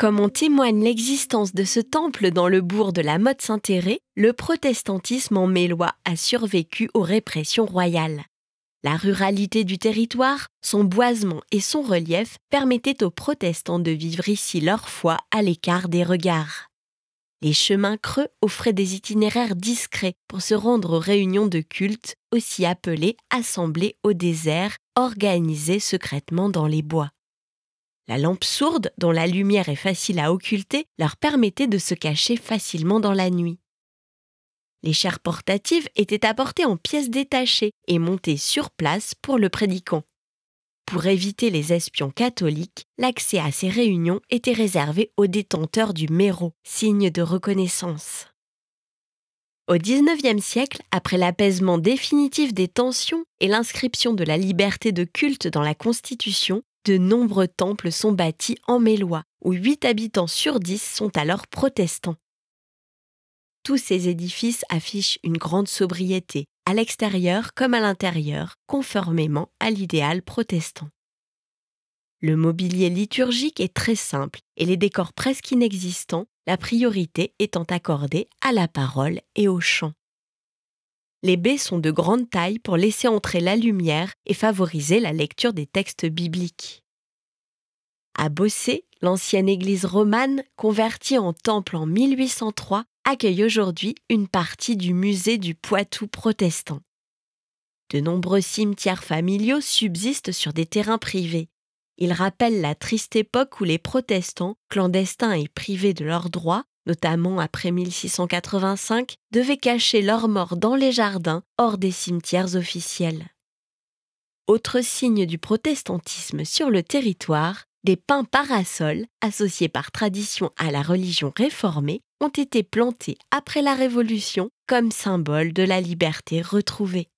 Comme en témoigne l'existence de ce temple dans le bourg de la Motte-Saint-Théré, le protestantisme en Mélois a survécu aux répressions royales. La ruralité du territoire, son boisement et son relief permettaient aux protestants de vivre ici leur foi à l'écart des regards. Les chemins creux offraient des itinéraires discrets pour se rendre aux réunions de culte, aussi appelées assemblées au désert, organisées secrètement dans les bois. La lampe sourde, dont la lumière est facile à occulter, leur permettait de se cacher facilement dans la nuit. Les chairs portatives étaient apportées en pièces détachées et montées sur place pour le prédicant. Pour éviter les espions catholiques, l'accès à ces réunions était réservé aux détenteurs du méro, signe de reconnaissance. Au XIXe siècle, après l'apaisement définitif des tensions et l'inscription de la liberté de culte dans la Constitution, de nombreux temples sont bâtis en Mélois, où 8 habitants sur 10 sont alors protestants. Tous ces édifices affichent une grande sobriété, à l'extérieur comme à l'intérieur, conformément à l'idéal protestant. Le mobilier liturgique est très simple et les décors presque inexistants, la priorité étant accordée à la parole et au chant. Les baies sont de grande taille pour laisser entrer la lumière et favoriser la lecture des textes bibliques. À Bossé, l'ancienne église romane, convertie en temple en 1803, accueille aujourd'hui une partie du musée du Poitou protestant. De nombreux cimetières familiaux subsistent sur des terrains privés. Ils rappellent la triste époque où les protestants, clandestins et privés de leurs droits, notamment après 1685, devaient cacher leurs morts dans les jardins, hors des cimetières officiels. Autre signe du protestantisme sur le territoire, des pins parasols, associés par tradition à la religion réformée, ont été plantés après la Révolution comme symbole de la liberté retrouvée.